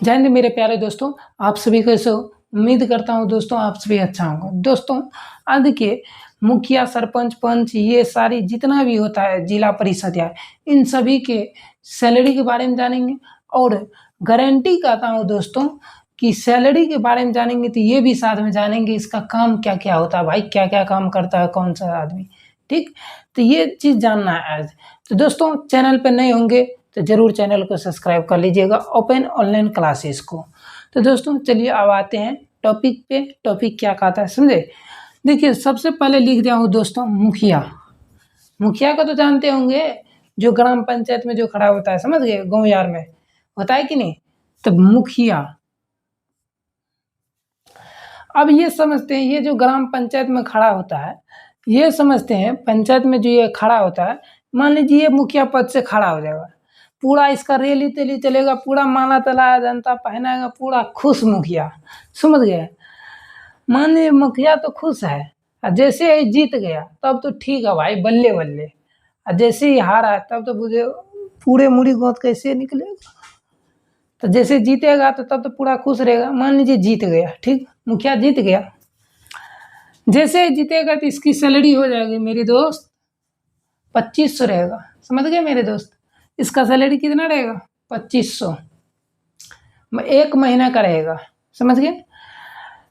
जय हिंद मेरे प्यारे दोस्तों, आप सभी कैसे हो? उम्मीद करता हूँ दोस्तों आप सभी अच्छा होंगे। दोस्तों आज देखिए, मुखिया, सरपंच, पंच ये सारी जितना भी होता है जिला परिषद या इन सभी के सैलरी के बारे में जानेंगे और गारंटी कहता हूँ दोस्तों कि सैलरी के बारे में जानेंगे तो ये भी साथ में जानेंगे इसका काम क्या-क्या होता है, भाई क्या-क्या काम करता है कौन सा आदमी, ठीक? तो ये चीज़ जानना है आज। तो दोस्तों चैनल पे नए होंगे तो ज़रूर चैनल को सब्सक्राइब कर लीजिएगा ओपन ऑनलाइन क्लासेस को। तो दोस्तों चलिए अब आते हैं टॉपिक पे। टॉपिक क्या कहता है समझे? देखिए सबसे पहले लिख दिया हूँ दोस्तों मुखिया। मुखिया को तो जानते होंगे, जो ग्राम पंचायत में जो खड़ा होता है, समझ गए? गाँव यार में होता है कि नहीं? तो मुखिया। अब ये समझते हैं ये जो ग्राम पंचायत में खड़ा होता है, ये समझते हैं पंचायत में जो ये खड़ा होता है, मान लीजिए ये मुखिया पद से खड़ा हो जाएगा, पूरा इसका रैली-तैली चलेगा, पूरा माला चलाया, जनता पहनाएगा, पूरा खुश मुखिया, समझ गए? मान लीजिए मुखिया तो खुश है और जैसे ही जीत गया तब तो ठीक है भाई, बल्ले-बल्ले, और जैसे ही हारा तब तो बुझे पूरे मुड़ी गोत कैसे निकलेगा। तो जैसे जीतेगा तो तब तो पूरा खुश रहेगा। मान लीजिए जीत गया, ठीक, मुखिया जीत गया, जैसे ही जीतेगा तो इसकी सैलरी हो जाएगी मेरी दोस्त 2500 रहेगा, समझ गए मेरे दोस्त? इसका सैलरी कितना रहेगा? 2500 एक महीना का रहेगा, समझ गए?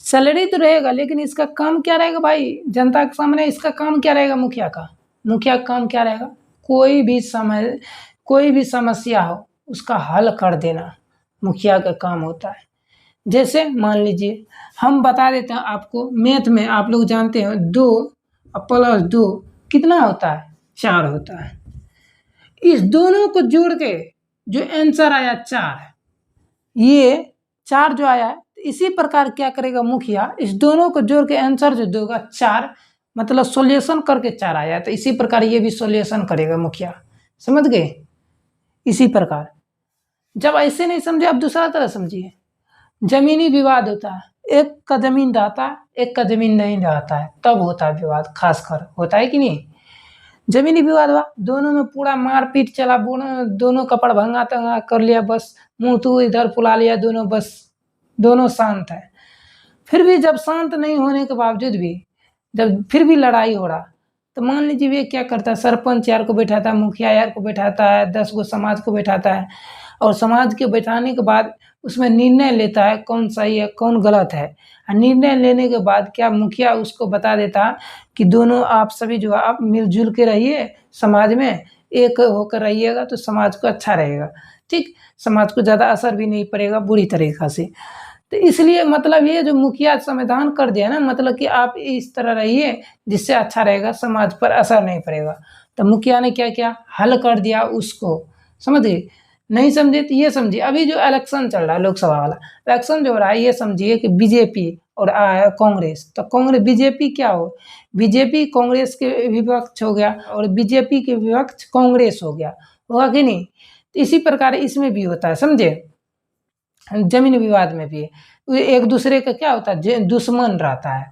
सैलरी तो रहेगा लेकिन इसका काम क्या रहेगा भाई? जनता के सामने इसका काम क्या रहेगा मुखिया का? मुखिया का काम क्या रहेगा? कोई भी समस्या हो उसका हल कर देना मुखिया का काम होता है। जैसे मान लीजिए हम बता देते हैं आपको, मैथ में आप लोग जानते हैं 2 प्लस 2 कितना होता है? 4 होता है। इस दोनों को जोड़ के जो आंसर आया 4, ये 4 जो आया है, इसी प्रकार क्या करेगा मुखिया, इस दोनों को जोड़ के आंसर जो देगा 4, मतलब सॉल्यूशन करके 4 आया, तो इसी प्रकार ये भी सॉल्यूशन करेगा मुखिया, समझ गए? इसी प्रकार। जब ऐसे नहीं समझे आप दूसरा तरह समझिए। जमीनी विवाद होता है, एक का जमीन रहता है, एक का जमीन नहीं रहता है, तब होता है विवाद, खासकर होता है कि नहीं? जमीनी विवाद हुआ, दोनों में पूरा मारपीट चला, दोनों कपड़ भंगा तंगा कर लिया, बस मुंह तू इधर फुला लिया, दोनों बस दोनों शांत है। फिर भी जब शांत नहीं होने के बावजूद भी जब फिर भी लड़ाई हो रहा, तो मान लीजिए ये क्या करता है, सरपंच यार को बैठाता है, मुखिया यार को बैठाता है, 10 गो समाज को बैठाता है और समाज के बैठाने के बाद उसमें निर्णय लेता है कौन सही है कौन गलत है। और निर्णय लेने के बाद क्या मुखिया उसको बता देता है कि दोनों आप सभी जो है आप मिलजुल के रहिए, समाज में एक होकर रहिएगा तो समाज को अच्छा रहेगा, ठीक, समाज को ज़्यादा असर भी नहीं पड़ेगा बुरी तरीक़ा से। तो इसलिए मतलब ये जो मुखिया संविधान कर दिया ना, मतलब कि आप इस तरह रहिए जिससे अच्छा रहेगा, समाज पर असर नहीं पड़ेगा। तो मुखिया ने क्या किया, हल कर दिया उसको, समझ गए? नहीं समझे तो ये समझिए, अभी जो इलेक्शन चल रहा है लोकसभा वाला इलेक्शन जो हो रहा है, ये समझिए कि बीजेपी और कांग्रेस, तो कांग्रेस बीजेपी क्या हो, बीजेपी कांग्रेस के विपक्ष हो गया और बीजेपी के विपक्ष कांग्रेस हो गया, होगा कि नहीं? तो इसी प्रकार इसमें भी होता है, समझे? जमीन विवाद में भी एक दूसरे का क्या होता है, दुश्मन रहता है।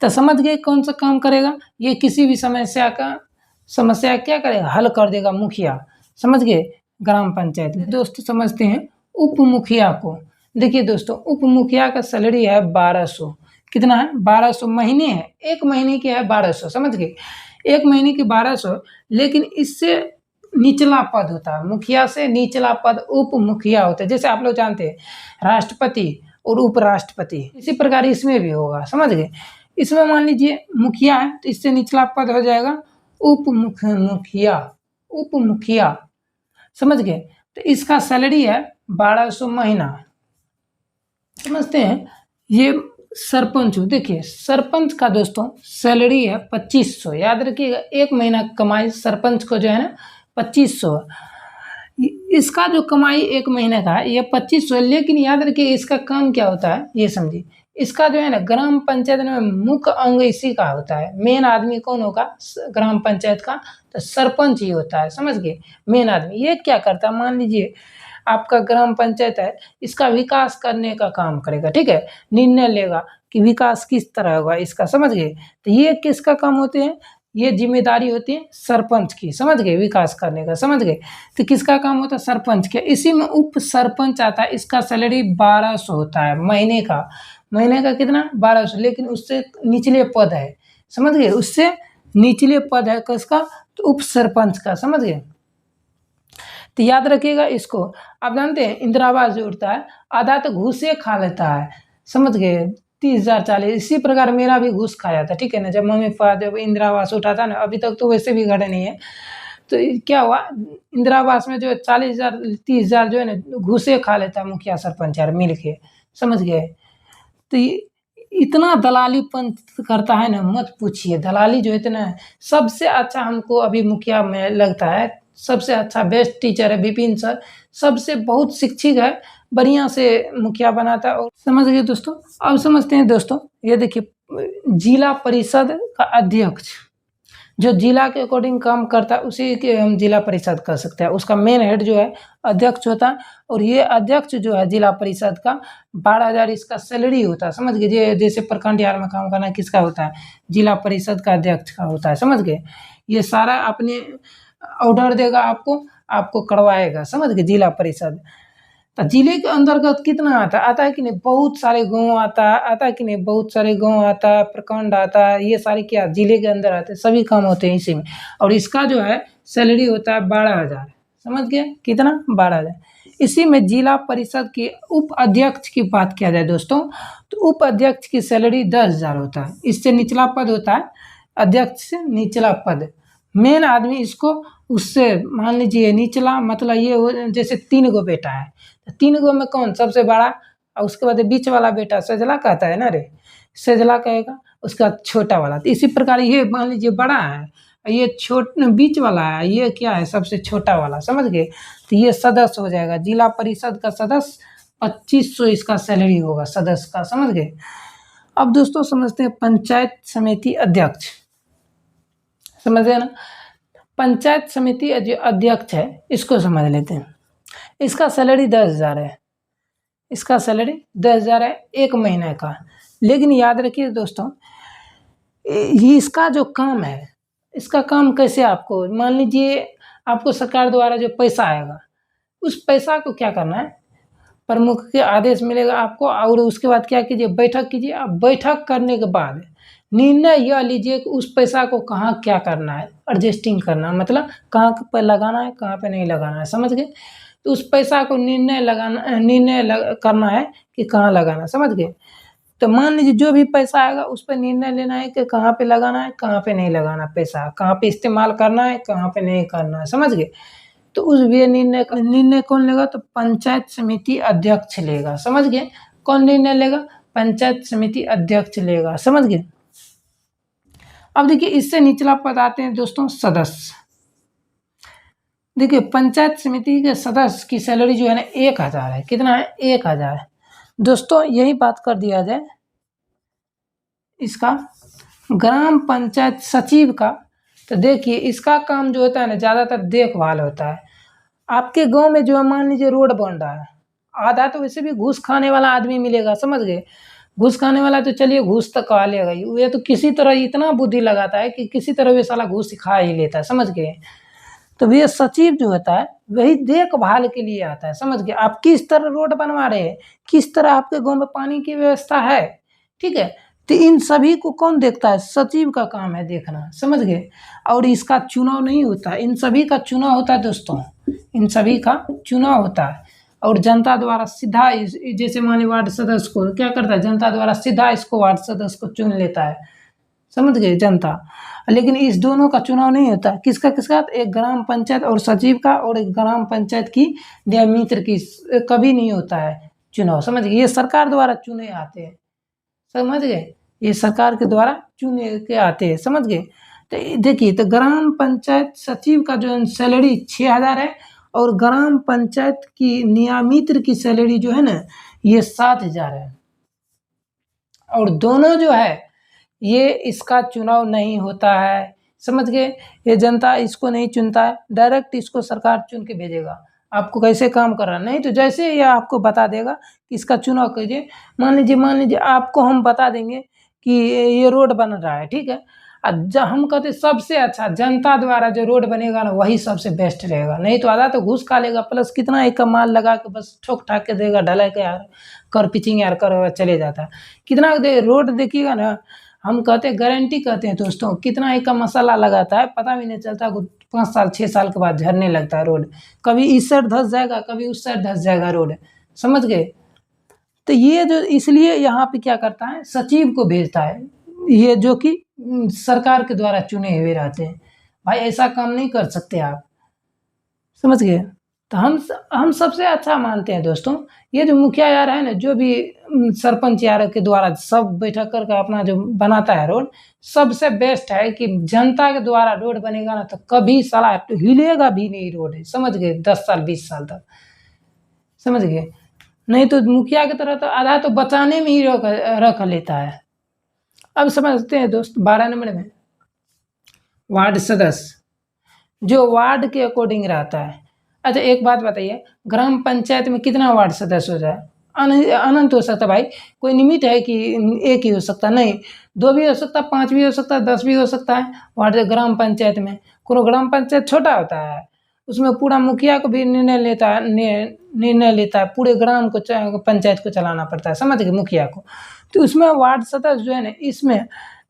तो समझ गए कौन सा काम करेगा ये, किसी भी समस्या क्या करेगा, हल कर देगा मुखिया, समझ गए? ग्राम पंचायत में दोस्त समझते हैं उप मुखिया को। देखिए दोस्तों उप मुखिया का सैलरी है 1200, कितना है? 1200 महीने है, एक महीने की है 1200, समझ गए? एक महीने की 1200, लेकिन इससे निचला पद होता है, मुखिया से निचला पद उप मुखिया होता है। जैसे आप लोग जानते हैं राष्ट्रपति और उपराष्ट्रपति, इसी प्रकार इसमें भी होगा, समझ गए? इसमें मान लीजिए मुखिया है तो इससे निचला पद हो जाएगा उप मुखिया, समझ गए? तो इसका सैलरी है 1200 महीना, समझते हैं? ये सरपंच हो, देखिए सरपंच का दोस्तों सैलरी है 2500, याद रखिएगा, एक महीना कमाई सरपंच को जो है ना 2500, इसका जो कमाई एक महीने का है ये 2500, लेकिन याद रखिए इसका काम क्या होता है ये समझिए। इसका जो है ना ग्राम पंचायत में मुख्य अंग इसी का होता है। मेन आदमी कौन होगा ग्राम पंचायत का? तो सरपंच ही होता है, समझ गए? मेन आदमी ये क्या करता है, मान लीजिए आपका ग्राम पंचायत है, इसका विकास करने का काम करेगा, ठीक है, निर्णय लेगा कि विकास किस तरह होगा इसका, समझ गए? तो ये किसका काम होते हैं, ये जिम्मेदारी होती है सरपंच की, समझ गए, विकास करने का, समझ गए। तो किसका काम होता है? सरपंच का। इसी में उप सरपंच आता है, इसका सैलरी 1200 होता है महीने का। महीने का कितना? 1200, लेकिन उससे निचले पद है, समझ गए, उससे निचले पद है किसका? तो उप सरपंच का, समझ गए। तो याद रखिएगा इसको। आप जानते हैं इंदिरा आवास जो उठता है आधा तो घूसे खा लेता है, समझ गए, 30,000 40, इसी प्रकार मेरा भी घूस खाया था, ठीक है ना। जब मम्मी पापा जब इंदिरा आवास उठा था ना, अभी तक तो वैसे भी घड़े नहीं है, तो क्या हुआ, इंदिरा आवास में जो है 40,000 30,000 जो है ना घूसे खा लेता है मुखिया सरपंच यार मिल के, समझ गए। तो इतना दलालीपन करता है ना, मत पूछिए। दलाली जो है इतना, सबसे अच्छा हमको अभी मुखिया में लगता है, सबसे अच्छा बेस्ट टीचर है विपिन सर, सबसे बहुत शिक्षित है, बढ़िया से मुखिया बनाता है। और समझ गए दोस्तों। अब समझते हैं दोस्तों, ये देखिए जिला परिषद का अध्यक्ष, जो जिला के अकॉर्डिंग काम करता है उसी के हम जिला परिषद कर सकते हैं। उसका मेन हेड जो है अध्यक्ष होता है, और ये अध्यक्ष जो है जिला परिषद का 12,000 इसका सैलरी होता है, समझ गए। जैसे प्रखंड यार में काम करना किसका होता है? जिला परिषद का अध्यक्ष का होता है, समझ गए। ये सारा अपने ऑर्डर देगा आपको करवाएगा, समझ गए, जिला परिषद। तो जिले के अंतर्गत कितना आता है कि नहीं? बहुत सारे गाँव आता है कि नहीं? बहुत सारे गाँव आता है, प्रखंड आता है, ये सारे क्या जिले के अंदर आते हैं, सभी काम होते हैं इसी में। और इसका जो है सैलरी होता है 12,000, समझ गए, कितना? 12,000। इसी में जिला परिषद के उप अध्यक्ष की बात किया जाए दोस्तों, तो उप अध्यक्ष की सैलरी 10,000 होता है। इससे निचला पद होता है, अध्यक्ष से निचला पद। मेन आदमी इसको उससे मान लीजिए निचला, मतलब ये हो, जैसे 3 गो बेटा है, 3 गो में कौन सबसे बड़ा? और उसके बाद बीच वाला बेटा सजला कहता है ना रे, सजला कहेगा, उसके बाद छोटा वाला। तो इसी प्रकार ये मान लीजिए बड़ा है, ये बीच वाला है, ये क्या है? सबसे छोटा वाला, समझ गए। तो ये सदस्य हो जाएगा, जिला परिषद का सदस्य 2500 इसका सैलरी होगा सदस्य का, समझ गए। अब दोस्तों समझते हैं पंचायत समिति अध्यक्ष, समझ गए ना। पंचायत समिति जो अध्यक्ष है इसको समझ लेते हैं। इसका सैलरी 10,000 है, इसका सैलरी 10,000 है एक महीने का। लेकिन याद रखिए दोस्तों, ये इसका जो काम है, इसका काम कैसे? आपको मान लीजिए आपको सरकार द्वारा जो पैसा आएगा, उस पैसा को क्या करना है? प्रमुख के आदेश मिलेगा आपको, और उसके बाद क्या कीजिए? बैठक कीजिए। अब बैठक करने के बाद निर्णय यह लीजिए कि उस पैसा को कहाँ क्या करना है, एडजस्टिंग करना, मतलब कहाँ पे लगाना है, कहाँ पे नहीं लगाना है, समझ गए। तो उस पैसा को निर्णय करना है कि कहाँ लगाना, समझ गए। तो मान लीजिए जो भी पैसा आएगा उस पर निर्णय लेना है कि कहाँ पे लगाना है, कहाँ पे नहीं लगाना, पैसा कहाँ पे इस्तेमाल करना है, कहाँ पे नहीं करना है, समझ गए। तो उस ये निर्णय कौन लेगा? तो पंचायत समिति अध्यक्ष लेगा, समझ गए। कौन निर्णय लेगा? पंचायत समिति अध्यक्ष लेगा, समझ गए। अब देखिए इससे निचला पद आते हैं दोस्तों सदस्य। देखिए पंचायत समिति के सदस्य की सैलरी जो है ना 1,000 है। कितना है? 1,000। दोस्तों यही बात कर दिया जाए इसका ग्राम पंचायत सचिव का, तो देखिए इसका काम जो होता है ना ज़्यादातर देखभाल होता है। आपके गांव में जो है मान लीजिए रोड बन रहा है, आधा तो वैसे भी घूस खाने वाला आदमी मिलेगा, समझ गए। घूस खाने वाला तो चलिए घूस तक खा लेगा ही, ये तो किसी तरह इतना बुद्धि लगाता है कि किसी तरह वे साला घूस खा ही लेता है, समझ गए। तो ये सचिव जो होता है वही देखभाल के लिए आता है, समझ गए। आप किस तरह रोड बनवा रहे हैं, किस तरह आपके गांव में पानी की व्यवस्था है, ठीक है। तो इन सभी को कौन देखता है? सचिव का काम है देखना, समझ गए। और इसका चुनाव नहीं होता, इन सभी का चुनाव होता है दोस्तों, इन सभी का चुनाव होता है। और जनता द्वारा सीधा जैसे माने वार्ड सदस्य को क्या करता है? जनता द्वारा सीधा इसको वार्ड सदस्य को चुन लेता है, समझ गए, जनता। लेकिन इस दोनों का चुनाव नहीं होता। किसका किसका? एक ग्राम पंचायत और सचिव का, और एक ग्राम पंचायत की न्यायमित्र की कभी नहीं होता है चुनाव, समझ गए। ये सरकार द्वारा चुने आते हैं, समझ गए, ये सरकार के द्वारा चुने के आते हैं, समझ गए। तो देखिए तो ग्राम पंचायत सचिव का जो सैलरी 6,000 है, और ग्राम पंचायत की नियामित्र की सैलरी जो है ना ये 7,000 है। और दोनों जो है ये इसका चुनाव नहीं होता है, समझ गए। ये जनता इसको नहीं चुनता है, डायरेक्ट इसको सरकार चुन के भेजेगा आपको कैसे काम करना। नहीं तो जैसे ये आपको बता देगा कि इसका चुनाव कीजिए। मान लीजिए आपको हम बता देंगे कि ये रोड बन रहा है, ठीक है। हम कहते सबसे अच्छा जनता द्वारा जो रोड बनेगा ना वही सबसे बेस्ट रहेगा। नहीं तो आधा तो घूस खा लेगा, प्लस कितना एक का माल लगा के बस ठोक ठाक के देगा, ढलाई के यार कर पिचिंग यार कर चले जाता है। कितना रोड देखिएगा ना, हम कहते हैं गारंटी कहते हैं दोस्तों, कितना एक का मसाला लगाता है पता भी नहीं चलता, 5 साल 6 साल के बाद झड़ने लगता है रोड। कभी इस साइड धंस जाएगा, कभी उस साइड धंस जाएगा रोड, समझ गए। तो ये जो इसलिए यहाँ पे क्या करता है, सचिव को भेजता है, ये जो कि सरकार के द्वारा चुने हुए रहते हैं। भाई ऐसा काम नहीं कर सकते आप, समझ गए। तो हम सबसे अच्छा मानते हैं दोस्तों, ये जो मुखिया यार है ना, जो भी सरपंच यार के द्वारा सब बैठक करके अपना जो बनाता है रोड, सबसे बेस्ट है कि जनता के द्वारा रोड बनेगा ना तो कभी साला हिलेगा भी नहीं रोड, समझ गए, 10 साल 20 साल तक, समझ गए। नहीं तो मुखिया की तरह तो आधा तो बचाने में ही रख लेता है। अब समझते हैं दोस्त 12 नंबर में वार्ड सदस्य, जो वार्ड के अकॉर्डिंग रहता है। अच्छा एक बात बताइए, ग्राम पंचायत में कितना वार्ड सदस्य हो जाए? अनंत हो सकता है भाई, कोई लिमिट है कि एक ही हो सकता? नहीं, 2 भी हो सकता है, 5 भी हो सकता है, 10 भी हो सकता है वार्ड ग्राम पंचायत में। कोनो ग्राम पंचायत छोटा होता है, उसमें पूरा मुखिया को भी निर्णय लेता है, पूरे ग्राम को पंचायत को चलाना पड़ता है, समझ गए, मुखिया को। तो उसमें वार्ड सदस्य जो है ना,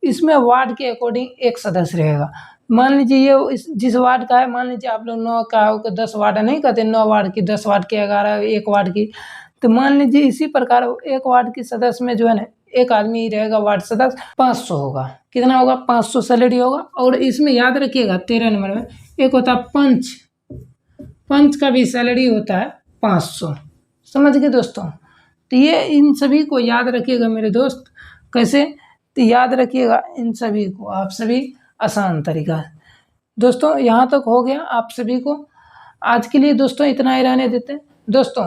इसमें वार्ड के अकॉर्डिंग एक सदस्य रहेगा। मान लीजिए ये जिस वार्ड का है, मान लीजिए आप लोग 9 का हो, 10 वार्ड नहीं कहते, 9 वार्ड की, 10 वार्ड की, 11, 1 वार्ड की। तो मान लीजिए इसी प्रकार 1 वार्ड की सदस्य में जो है ना, एक आदमी ही रहेगा वार्ड सदस्य, 500 होगा। कितना होगा? 500 सैलरी होगा। और इसमें याद रखिएगा 13 नंबर में एक होता है पंच, पंच का भी सैलरी होता है 500, समझ गए दोस्तों। तो ये इन सभी को याद रखिएगा मेरे दोस्त। कैसे? तो याद रखिएगा इन सभी को, आप सभी आसान तरीका। दोस्तों यहाँ तक हो गया आप सभी को। आज के लिए दोस्तों इतना ही रहने देते हैं। दोस्तों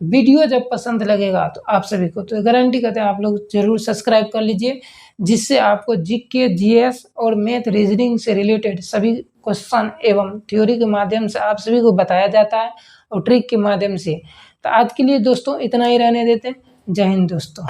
वीडियो जब पसंद लगेगा तो आप सभी को तो गारंटी कहते हैं आप लोग जरूर सब्सक्राइब कर लीजिए, जिससे आपको जीके, जीएस और मैथ, रीजनिंग से रिलेटेड सभी क्वेश्चन एवं थ्योरी के माध्यम से आप सभी को बताया जाता है और ट्रिक के माध्यम से। तो आज के लिए दोस्तों इतना ही रहने देते हैं। जय हिंद दोस्तों।